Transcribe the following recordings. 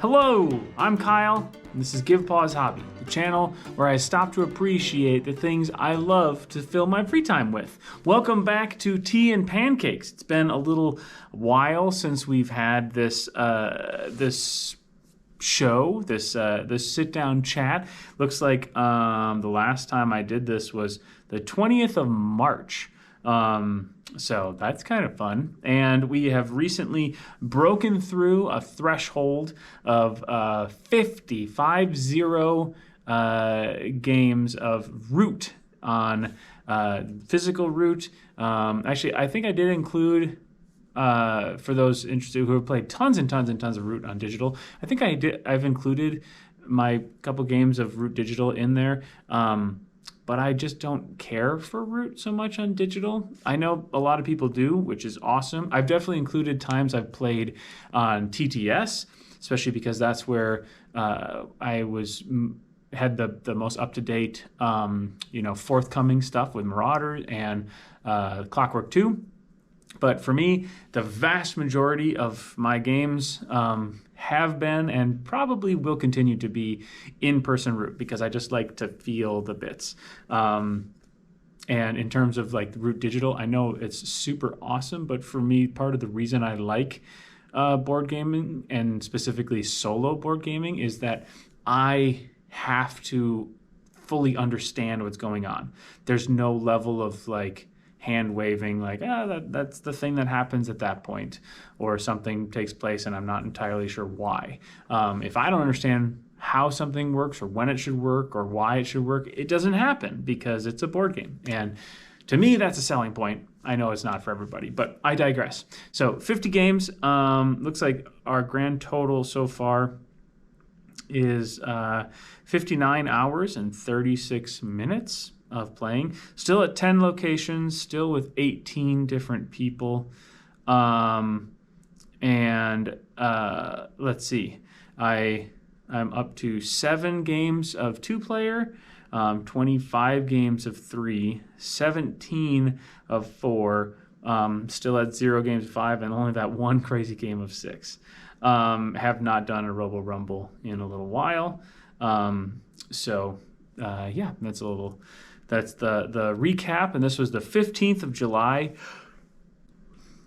Hello, I'm Kyle, and this is Give Paws Hobby, the channel where I stop to appreciate the things I love to fill my free time with. Welcome back to Tea and Pancakes. It's been a little while since we've had this show, this sit-down chat. Looks like the last time I did this was the 20th of March. So that's kind of fun. And we have recently broken through a threshold of 50 games of Root on physical Root. Actually, I think I did include, for those interested who have played tons and tons and tons of Root on digital, I think I've included my couple games of Root digital in there. But I just don't care for Root so much on digital. I know a lot of people do, which is awesome. I've definitely included times I've played on TTS, especially because that's where I had the most up-to-date, forthcoming stuff with Marauder and Clockwork 2. But for me, the vast majority of my games have been and probably will continue to be in-person Root because I just like to feel the bits. And in terms of like Root Digital, I know it's super awesome, but for me, part of the reason I like board gaming and specifically solo board gaming is that I have to fully understand what's going on. There's no level of like hand waving like, that's the thing that happens at that point, or something takes place and I'm not entirely sure why. If I don't understand how something works or when it should work or why it should work, it doesn't happen because it's a board game. And to me, that's a selling point. I know it's not for everybody, but I digress. So 50 games, looks like our grand total so far is 59 hours and 36 minutes of playing, still at 10 locations, still with 18 different people. Let's see, I'm up to 7 games of 2-player, 25 games of 3, 17 of 4, still at 0 games of 5, and only that one crazy game of 6. Have not done a Robo Rumble in a little while. That's the recap, and this was the 15th of July.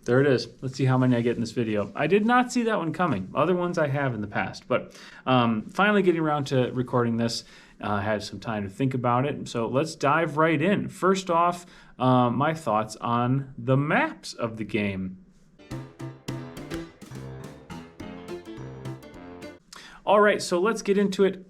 There it is. Let's see how many I get in this video. I did not see that one coming. Other ones I have in the past, but finally getting around to recording this. Had some time to think about it, so let's dive right in. First off, my thoughts on the maps of the game. All right, so let's get into it.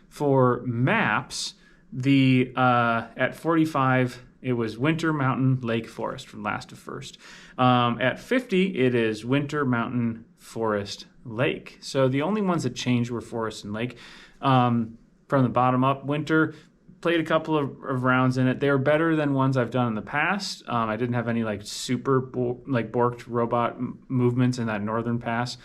For maps, at 45, it was Winter, Mountain, Lake, Forest from last to first. At 50, it is Winter, Mountain, Forest, Lake. So the only ones that changed were Forest and Lake. From the bottom up, Winter, played a couple of rounds in it. They were better than ones I've done in the past. I didn't have any like super borked robot movements in that northern pass,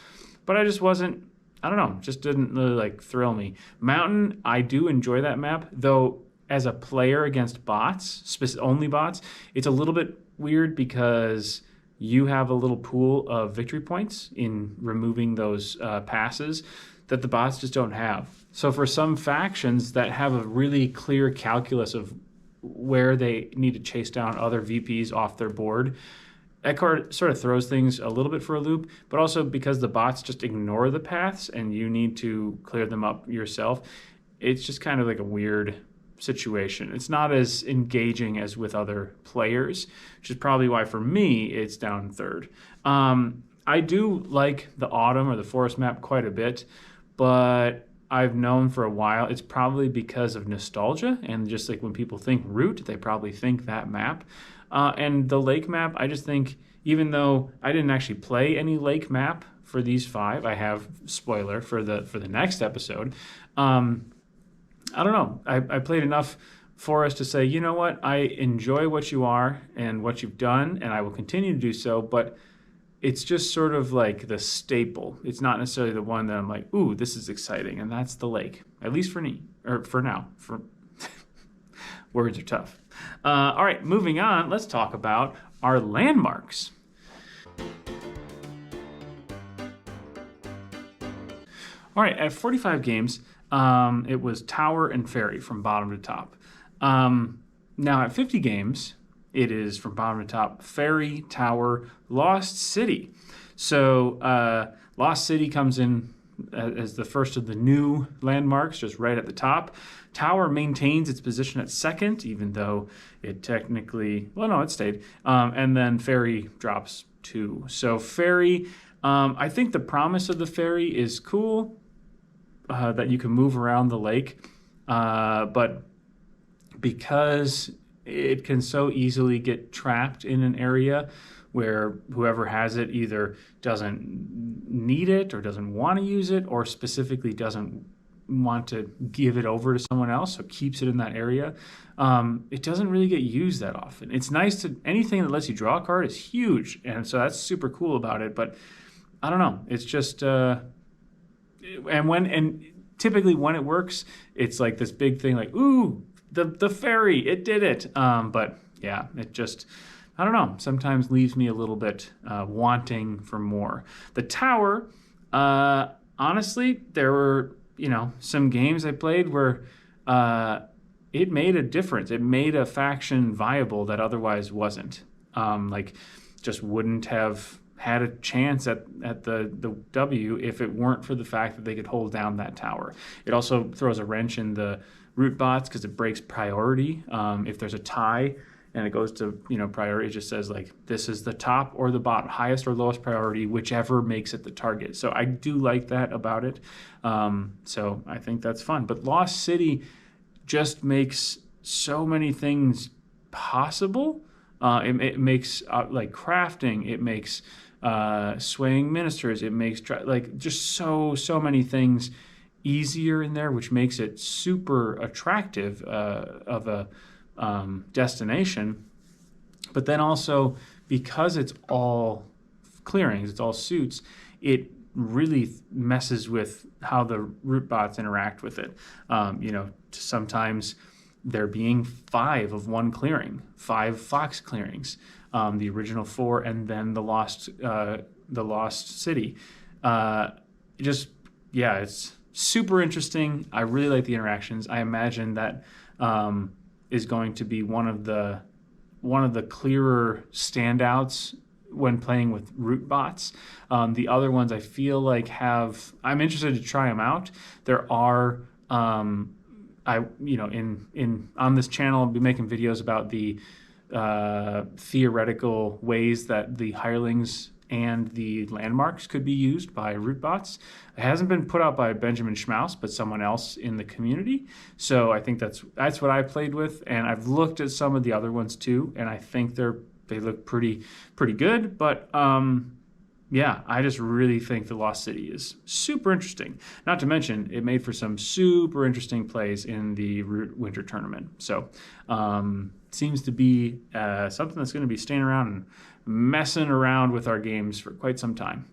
but I just wasn't, I don't know, just didn't really like thrill me. Mountain, I do enjoy that map, though as a player against bots, only bots, it's a little bit weird because you have a little pool of victory points in removing those passes that the bots just don't have. So for some factions that have a really clear calculus of where they need to chase down other VPs off their board, that card sort of throws things a little bit for a loop, but also because the bots just ignore the paths and you need to clear them up yourself, it's just kind of like a weird situation. It's not as engaging as with other players, which is probably why for me it's down third. I do like the autumn or the forest map quite a bit, but I've known for a while it's probably because of nostalgia and just like when people think Root, they probably think that map. And the lake map, I just think, even though I didn't actually play any lake map for these 5, I have, spoiler, for the next episode. I don't know. I played enough forest to say, you know what, I enjoy what you are and what you've done, and I will continue to do so, but it's just sort of like the staple. It's not necessarily the one that I'm like, ooh, this is exciting, and that's the lake, at least for me, or for now. For words are tough. All right, moving on, let's talk about our landmarks. All right, at 45 games, it was Tower and Fairy from bottom to top. Now at 50 games, it is from bottom to top, Fairy, Tower, Lost City. So Lost City comes in as the first of the new landmarks, just right at the top. Tower maintains its position at second, even though it technically, well, no, it stayed. And then Fairy drops 2. So Fairy, I think the promise of the Fairy is cool, that you can move around the lake. But because it can so easily get trapped in an area where whoever has it either doesn't need it or doesn't want to use it, or specifically doesn't want to give it over to someone else, so keeps it in that area. It doesn't really get used that often. It's nice to, anything that lets you draw a card is huge, and so that's super cool about it. But I don't know, it's just and typically when it works, it's like this big thing, like, ooh, the fairy, it did it. But yeah, it just, I don't know, sometimes leaves me a little bit wanting for more. The Tower, honestly, there were, some games I played where it made a difference. It made a faction viable that otherwise wasn't. Like, just wouldn't have had a chance at the W if it weren't for the fact that they could hold down that tower. It also throws a wrench in the ROOTbots because it breaks priority. If there's a tie and it goes to priority, it just says like, this is the top or the bottom, highest or lowest priority, whichever makes it the target. So I do like that about it. So I think that's fun. But Lost City just makes so many things possible. It makes like crafting. It makes swaying ministers. It makes just so many things easier in there, which makes it super attractive of a destination. But then also, because it's all clearings, it's all suits, it really messes with how the ROOTbots interact with it. Sometimes there being 5 of one clearing, 5 fox clearings, the original 4, and then the lost city. It's super interesting. I really like the interactions. I imagine that is going to be one of the clearer standouts when playing with ROOTbots. The other ones I feel like I'm interested to try them out. There are on this channel, I'll be making videos about the theoretical ways that the Hirelings and the landmarks could be used by ROOTbots. It hasn't been put out by Benjamin Schmaus, but someone else in the community. So I think that's what I played with, and I've looked at some of the other ones too, and I think they look pretty good. But I just really think the Lost City is super interesting. Not to mention, it made for some super interesting plays in the Root Winter Tournament. So seems to be something that's going to be staying around and messing around with our games for quite some time.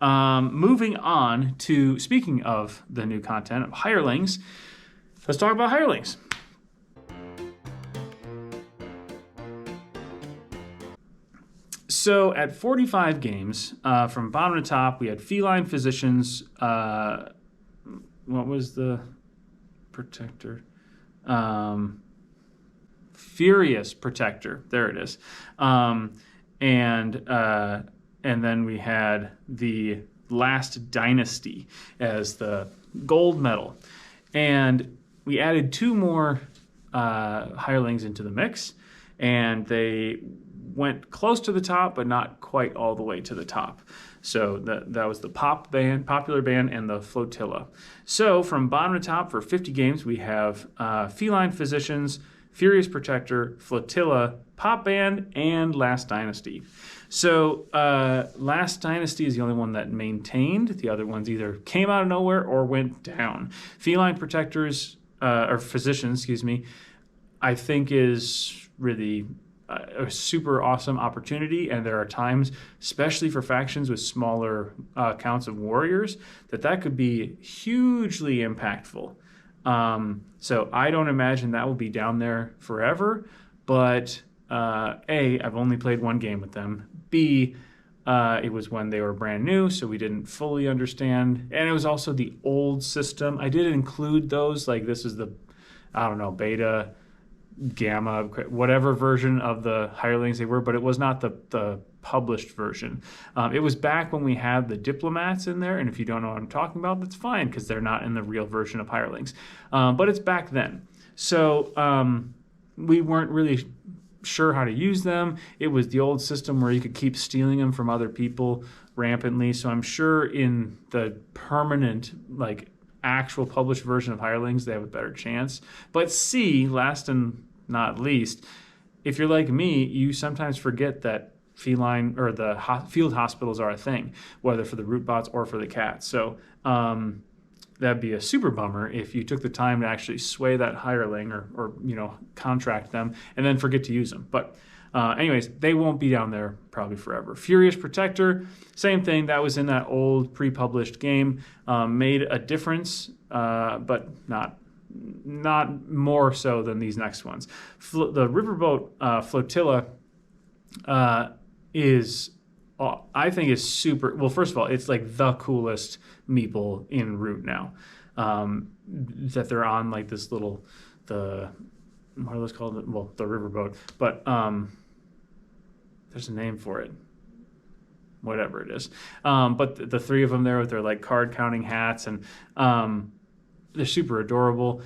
Moving on to, speaking of the new content of Hirelings, let's talk about Hirelings. So at 45 games, from bottom to top, we had Feline Physicians. What was the Protector? Furious Protector. There it is. And then we had the Last Dynasty as the gold medal. And we added 2 more Hirelings into the mix, and they went close to the top, but not quite all the way to the top. So that was the Popular Band, and the Flotilla. So from bottom to top for 50 games, we have Feline Physicians, Furious Protector, Flotilla, Pop Band, and Last Dynasty. So Last Dynasty is the only one that maintained. The other ones either came out of nowhere or went down. Feline Protectors, or Physicians, excuse me, I think is really a super awesome opportunity, and there are times, especially for factions with smaller counts of warriors, that could be hugely impactful. So I don't imagine that will be down there forever, but A, I've only played 1 game with them. B, It was when they were brand new, so we didn't fully understand. And it was also the old system. I did include those, like this is the, I don't know, beta, gamma, whatever version of the Hirelings they were, but it was not the published version. It was back when we had the diplomats in there, and if you don't know what I'm talking about, that's fine, because they're not in the real version of Hirelings. But it's back then. So we weren't really sure how to use them. It was the old system where you could keep stealing them from other people rampantly. So I'm sure in the permanent, like actual published version of Hirelings, they have a better chance. But C, last and not least, if you're like me, you sometimes forget that feline or the field hospitals are a thing, whether for the ROOTbots or for the cats. So that'd be a super bummer if you took the time to actually sway that hireling or contract them and then forget to use them. But anyways, they won't be down there probably forever. Furious Protector, same thing. That was in that old pre-published game. Made a difference, but not more so than these next ones. The Riverboat Flotilla is, I think, is super. Well, first of all, it's like the coolest meeple in Root now. That they're on like this little, what are those called? Well, the Riverboat, but there's a name for it. Whatever it is. But the three of them there with their like card counting hats, and they're super adorable.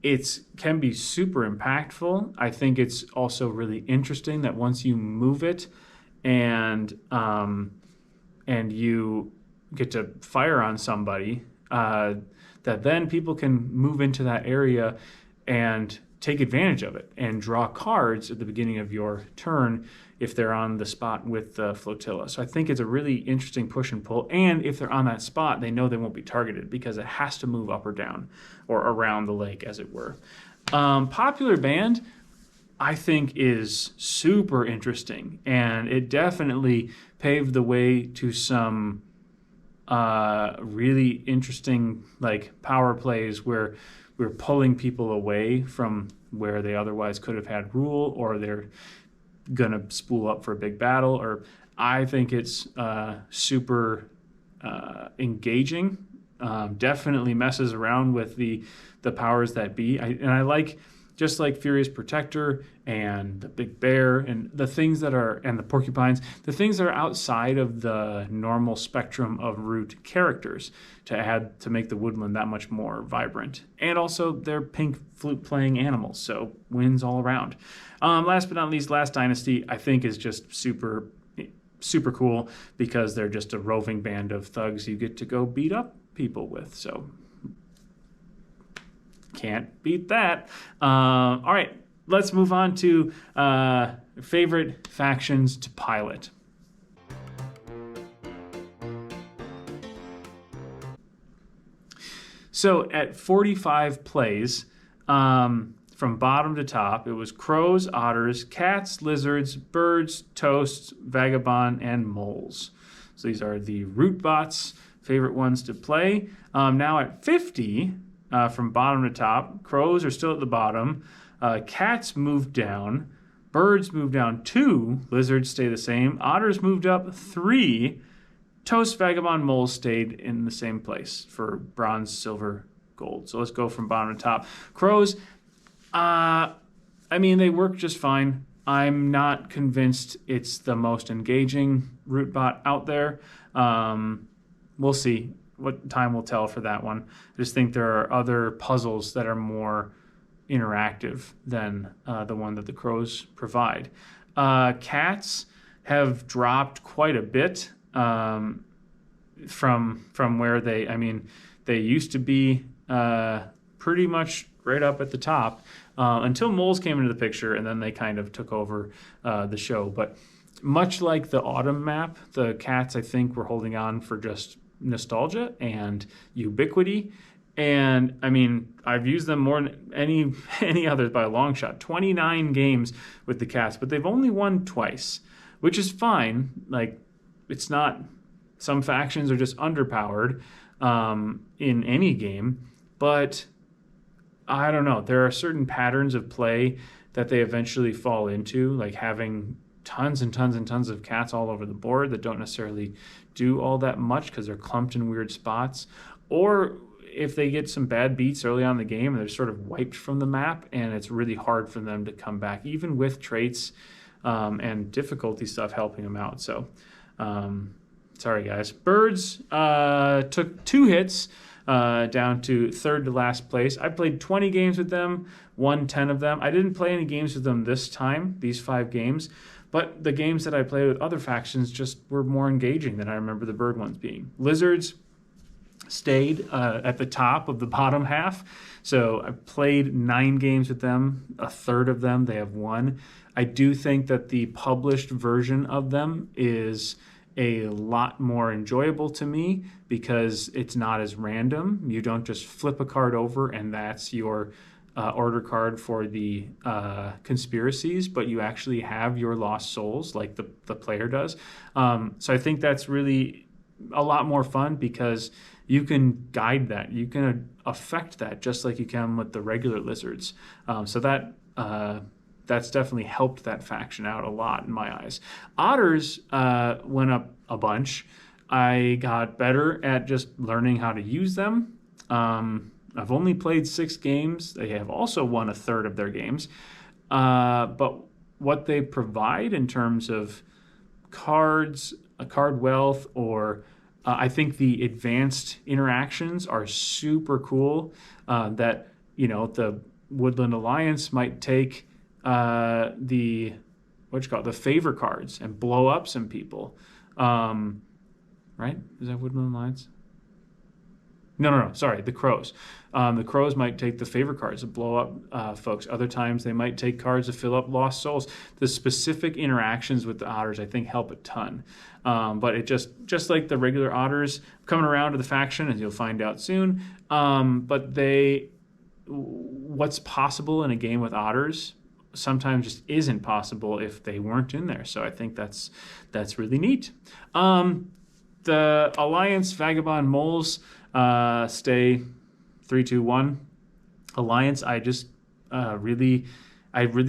It can be super impactful. I think it's also really interesting that once you move it and you get to fire on somebody, that then people can move into that area and take advantage of it and draw cards at the beginning of your turn if they're on the spot with the flotilla. So I think it's a really interesting push and pull. And if they're on that spot, they know they won't be targeted because it has to move up or down or around the lake, as it were. Popular Band, I think, is super interesting. And it definitely paved the way to some really interesting like power plays where we're pulling people away from where they otherwise could have had rule, or they're going to spool up for a big battle. Or I think it's super engaging. Definitely messes around with the powers that be. I like, just like Furious Protector and the Big Bear and the things that are, and the Porcupines, the things that are outside of the normal spectrum of Root characters to make the woodland that much more vibrant. And also they're pink flute playing animals, so wins all around. Last but not least, Last Dynasty, I think, is just super cool because they're just a roving band of thugs you get to go beat up people with. So can't beat that. All right, let's move on to favorite factions to pilot. So at 45 plays, from bottom to top, it was crows, otters, cats, lizards, birds, toasts, vagabond, and moles. So these are the ROOTbots' favorite ones to play. Now at 50, from bottom to top, crows are still at the bottom, cats moved down, birds moved down 2, lizards stay the same, otters moved up 3, toast, vagabond, moles stayed in the same place for bronze, silver, gold. So let's go from bottom to top. Crows, they work just fine. I'm not convinced it's the most engaging ROOTbot out there. We'll see. What time will tell for that one. I just think there are other puzzles that are more interactive than the one that the crows provide. Cats have dropped quite a bit from where they used to be pretty much right up at the top until moles came into the picture, and then they kind of took over the show. But much like the autumn map, the cats, I think, were holding on for just nostalgia and ubiquity. And I've used them more than any others by a long shot. 29 games with the cats, but they've only won twice, which is fine. Like, it's not, some factions are just underpowered in any game, but I don't know. There are certain patterns of play that they eventually fall into, like having tons and tons and tons of cats all over the board that don't necessarily do all that much because they're clumped in weird spots. Or if they get some bad beats early on in the game, they're sort of wiped from the map, and it's really hard for them to come back, even with traits and difficulty stuff helping them out. So, sorry, guys. Birds took 2 hits down to third to last place. I played 20 games with them, won 10 of them. I didn't play any games with them this time, these 5 games, but the games that I played with other factions just were more engaging than I remember the bird ones being. Lizards stayed at the top of the bottom half. So I played 9 games with them, a third of them they have won. I do think that the published version of them is a lot more enjoyable to me because it's not as random. You don't just flip a card over and that's your order card for the conspiracies, but you actually have your lost souls like the player does. So I think that's really a lot more fun because you can guide that. You can affect that just like you can with the regular lizards. So that's definitely helped that faction out a lot in my eyes. Otters went up a bunch. I got better at just learning how to use them. I've only played 6 games. They have also won a third of their games. But what they provide in terms of cards, card wealth, or I think the advanced interactions are super cool. That the Woodland Alliance might take the favor cards and blow up some people. Right? Is that Woodland Alliance? No. Sorry, the Crows. The Crows might take the favor cards to blow up folks. Other times they might take cards to fill up lost souls. The specific interactions with the Otters, I think, help a ton. But it just like the regular Otters, coming around to the faction, as you'll find out soon. But what's possible in a game with Otters sometimes just isn't possible if they weren't in there. So I think that's really neat. The Alliance Vagabond Moles stay 3-2-1. Alliance, I just really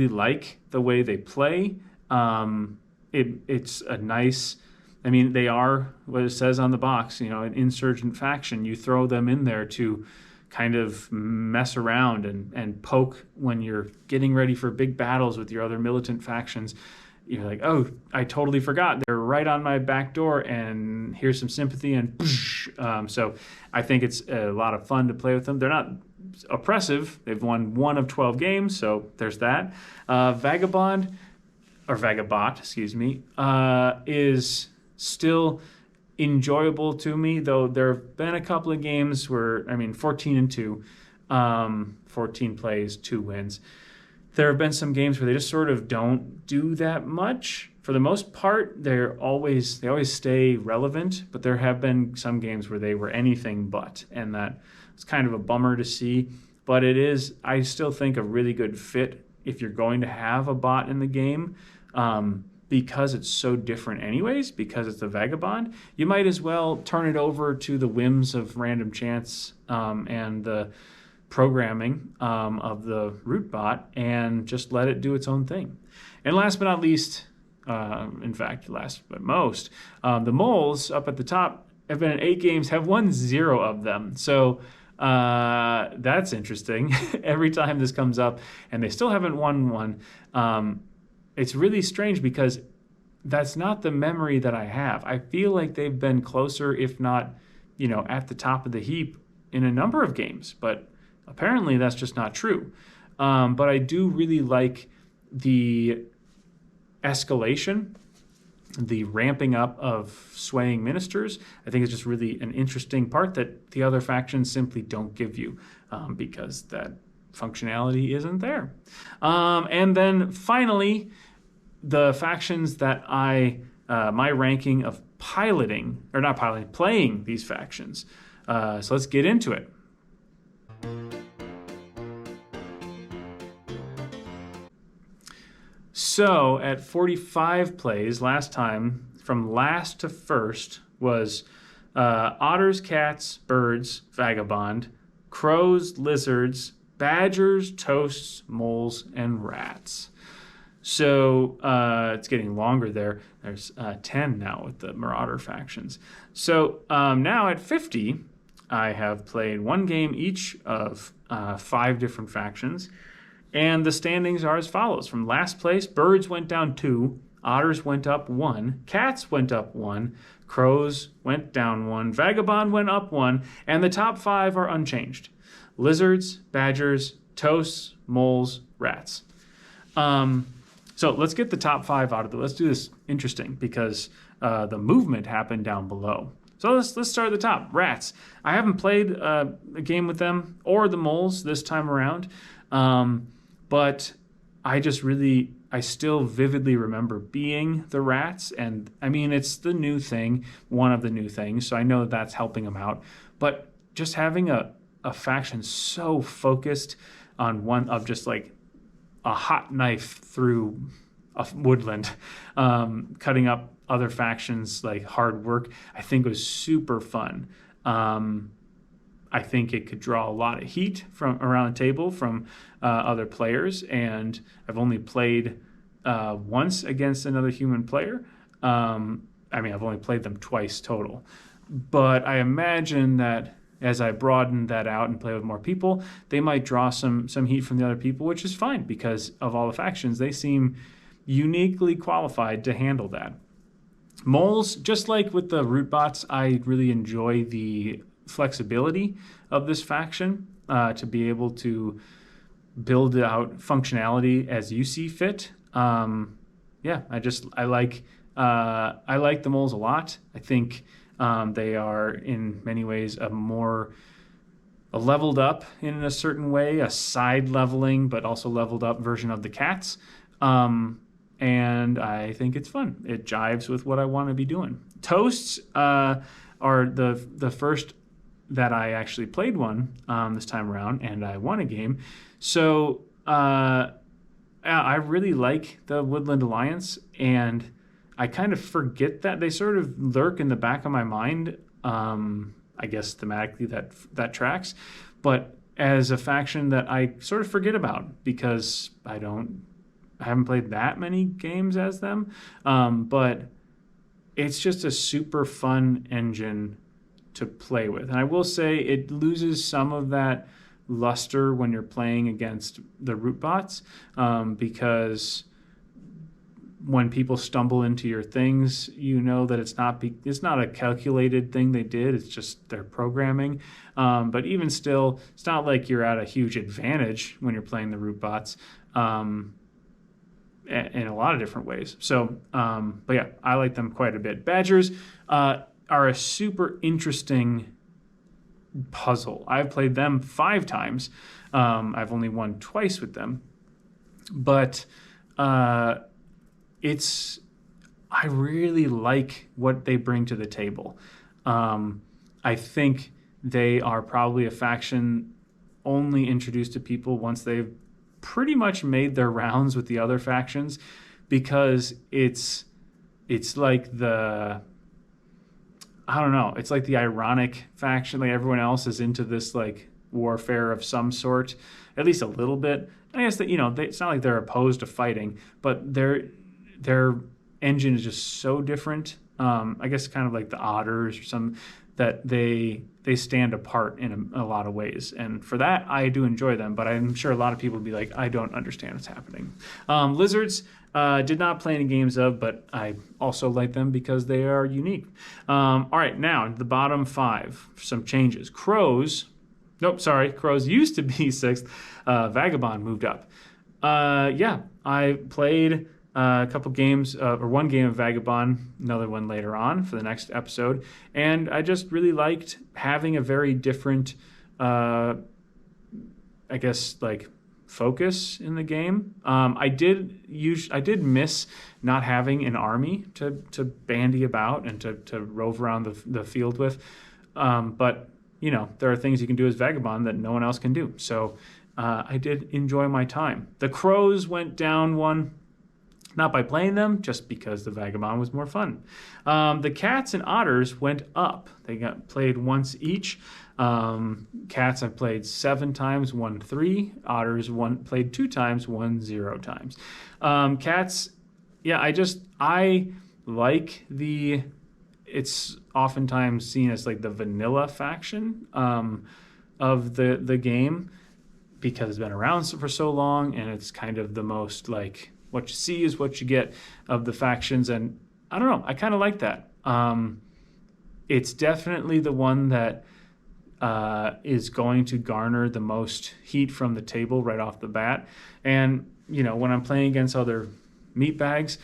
like the way they play. It's a nice, they are what it says on the box, an insurgent faction. You throw them in there to kind of mess around and poke when you're getting ready for big battles with your other militant factions. You're like, oh, I totally forgot. They're right on my back door, and here's some sympathy, and so I think it's a lot of fun to play with them. They're not oppressive. They've won 1 of 12 games, so there's that. Vagabond, or Vagabot, excuse me, is still enjoyable to me, though there have been a couple of games where, 14-2, 14 plays, 2 wins. There have been some games where they just sort of don't do that much. For the most part, they always stay relevant, but there have been some games where they were anything but, and that was kind of a bummer to see. But it is, I still think, a really good fit if you're going to have a bot in the game, because it's so different anyways, because it's a Vagabond. You might as well turn it over to the whims of random chance and the programming of the ROOTbot and just let it do its own thing. And last but not least, in fact, last but most, the moles up at the top have been in 8 games, have won 0 of them. So that's interesting. Every time this comes up, and they still haven't won one, it's really strange because that's not the memory that I have. I feel like they've been closer, if not, at the top of the heap in a number of games, but apparently that's just not true. But I do really like the escalation, the ramping up of swaying ministers. I think it's just really an interesting part that the other factions simply don't give you because that functionality isn't there. And then finally, the factions that my ranking of playing these factions. So let's get into it. So at 45 plays last time, from last to first was otters, cats, birds, vagabond, crows, lizards, badgers, toasts, moles, and rats. So it's getting longer there. There's 10 now with the Marauder factions. So now at 50, I have played one game each of 5 different factions. And the standings are as follows. From last place, birds went down 2, otters went up 1, cats went up 1, crows went down 1, vagabond went up 1, and the top 5 are unchanged. Lizards, badgers, toasts, moles, rats. So let's get the top 5 out of the. Let's do this interesting because the movement happened down below. So let's start at the top. Rats. I haven't played a game with them or the moles this time around, but I still vividly remember being the rats, and I mean it's the new thing, one of the new things, so I know that's helping them out. But just having a faction so focused on one of just like a hot knife through a woodland, cutting up other factions like hard work, I think was super fun. I think it could draw a lot of heat from around the table from other players, and I've only played once against another human player. I've only played them twice total, but I imagine that as I broaden that out and play with more people, they might draw some heat from the other people, which is fine because of all the factions. They seem uniquely qualified to handle that. Moles, just like with the ROOTbots, I really enjoy the flexibility of this faction to be able to build out functionality as you see fit. I like the moles a lot. I think they are in many ways a leveled up in a certain way, a side leveling but also leveled up version of the cats. And I think it's fun. It jives with what I want to be doing. Toasts are the first that I actually played one this time around, and I won a game. So I really like the Woodland Alliance, and I kind of forget that. They sort of lurk in the back of my mind. I guess thematically that tracks. But as a faction that I sort of forget about because I haven't played that many games as them, but it's just a super fun engine to play with. And I will say it loses some of that luster when you're playing against the ROOTbots, because when people stumble into your things, you know that it's not a calculated thing they did. It's just their programming. But even still, it's not like you're at a huge advantage when you're playing the ROOTbots. In a lot of different ways. So, but yeah, I like them quite a bit. Badgers are a super interesting puzzle. I've played them 5 times. I've only won twice with them. But I really like what they bring to the table. I think they are probably a faction only introduced to people once they've pretty much made their rounds with the other factions, because it's like it's like the ironic faction. Like everyone else is into this like warfare of some sort, at least a little bit. I guess that it's not like they're opposed to fighting, but their engine is just so different. I guess kind of like the otters or some that they stand apart in a lot of ways. And for that, I do enjoy them, but I'm sure a lot of people would be like, I don't understand what's happening. Lizards, did not play any games of, but I also like them because they are unique. All right, now the bottom 5, some changes. Crows used to be 6th. Vagabond moved up. I played a couple games, or one game of Vagabond, another one later on for the next episode, and I just really liked having a very different, focus in the game. I did miss not having an army to bandy about and to rove around the field with, but there are things you can do as Vagabond that no one else can do. So I did enjoy my time. The Crows went down 1. Not by playing them, just because the Vagabond was more fun. The cats and otters went up. They got played once each. Cats I've played 7 times, won 3. Otters played 2 times, won 0 times. Cats, yeah, I like it's oftentimes seen as like the vanilla faction of the game, because it's been around for so long, and it's kind of the most like, what you see is what you get of the factions. And I don't know, I kind of like that. It's definitely the one that is going to garner the most heat from the table right off the bat. And, you know, when I'm playing against other meat bags,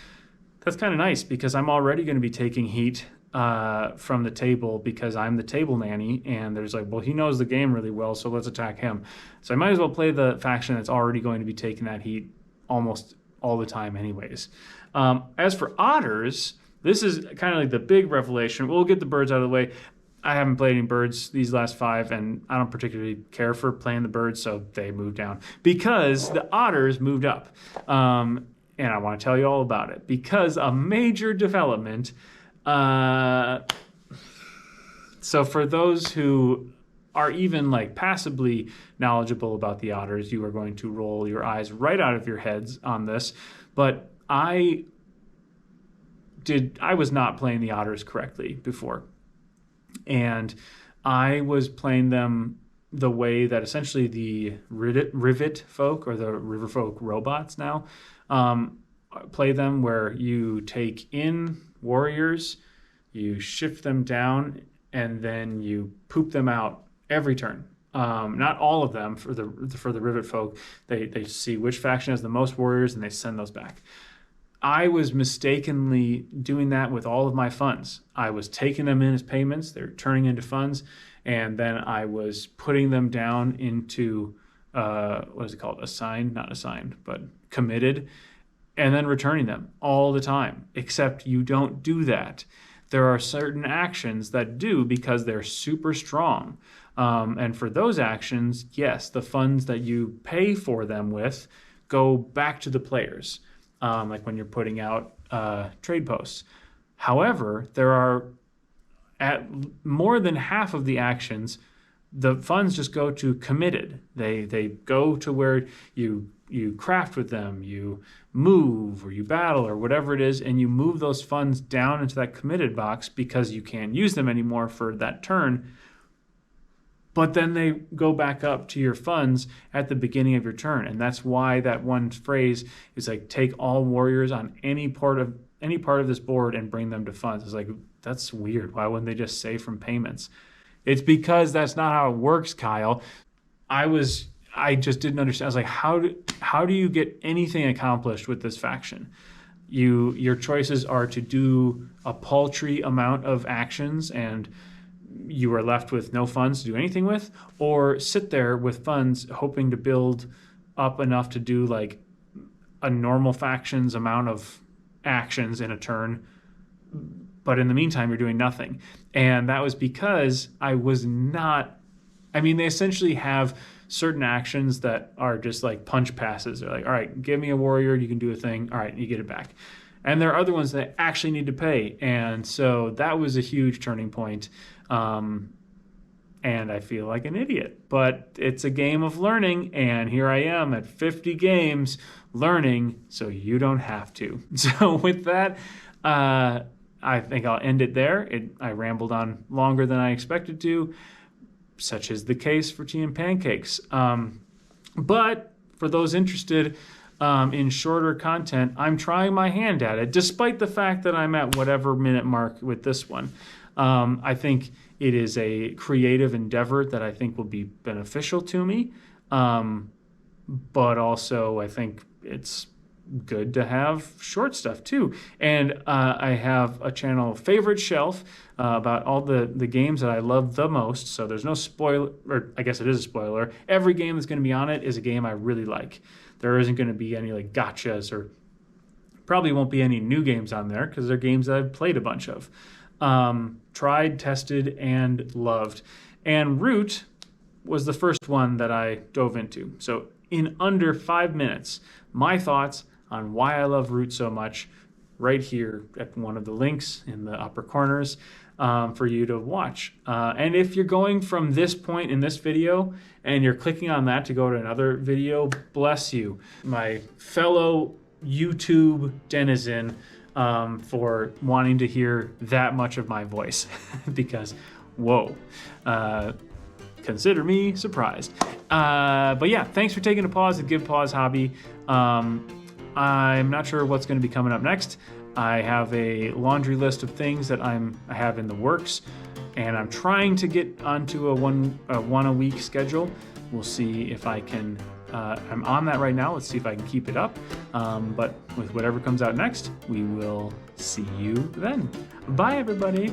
that's kind of nice, because I'm already going to be taking heat from the table, because I'm the table nanny, and there's like, well, he knows the game really well, so let's attack him. So I might as well play the faction that's already going to be taking that heat almost all the time anyways. As for otters, this is kind of like the big revelation. We'll get the birds out of the way. I haven't played any birds these last 5, and I don't particularly care for playing the birds, so they moved down. Because the otters moved up. And I want to tell you all about it. Because a major development... so for those who are even like passively knowledgeable about the otters, you are going to roll your eyes right out of your heads on this. But I was not playing the otters correctly before. And I was playing them the way that essentially the rivet folk, or the river folk robots now, play them, where you take in warriors, you shift them down, and then you poop them out every turn. Not all of them for the rivet folk. They see which faction has the most warriors, and they send those back. I was mistakenly doing that with all of my funds. I was taking them in as payments, they're turning into funds, and then I was putting them down into, what is it called? Not assigned, but committed, and then returning them all the time. Except you don't do that. There are certain actions that do, because they're super strong. And for those actions, yes, the funds that you pay for them with go back to the players. Like when you're putting out trade posts. However, there are, at more than half of the actions, the funds just go to committed. They go to where you craft with them, you move, or you battle, or whatever it is, and you move those funds down into that committed box because you can't use them anymore for that turn. But then they go back up to your funds at the beginning of your turn. And that's why that one phrase is like, take all warriors on any part of this board and bring them to funds. It's like, that's weird. Why wouldn't they just say from payments? It's because that's not how it works, Kyle. I just didn't understand. I was like, how do you get anything accomplished with this faction? Your choices are to do a paltry amount of actions, and you are left with no funds to do anything with, or sit there with funds hoping to build up enough to do like a normal faction's amount of actions in a turn, but in the meantime you're doing nothing. And that was because they essentially have certain actions that are just like punch passes. They're like, all right, give me a warrior, you can do a thing, all right, you get it back. And there are other ones that actually need to pay. And so that was a huge turning point. And I feel like an idiot, but it's a game of learning. And here I am at 50 games learning, so you don't have to. So with that, I think I'll end it there. I rambled on longer than I expected to, such is the case for Tea and Pancakes. But for those interested in shorter content, I'm trying my hand at it, despite the fact that I'm at whatever minute mark with this one. I think it is a creative endeavor that I think will be beneficial to me. But also I think it's good to have short stuff too. And I have a channel favorite shelf about all the games that I love the most. So there's no spoiler, or I guess it is a spoiler. Every game that's going to be on it is a game I really like. There isn't going to be any like gotchas, or probably won't be any new games on there because they're games that I've played a bunch of. Tried, tested, and loved. And Root was the first one that I dove into. So in under 5 minutes, my thoughts on why I love Root so much right here at one of the links in the upper corners for you to watch. And if you're going from this point in this video and you're clicking on that to go to another video, bless you, my fellow YouTube denizen, for wanting to hear that much of my voice because, whoa, consider me surprised. But yeah, thanks for taking a pause at Give Pause Hobby. I'm not sure what's going to be coming up next. I have a laundry list of things that I have in the works, and I'm trying to get onto a one a week schedule. We'll see if I can. I'm on that right now. Let's see if I can keep it up. But with whatever comes out next, we will see you then. Bye, everybody.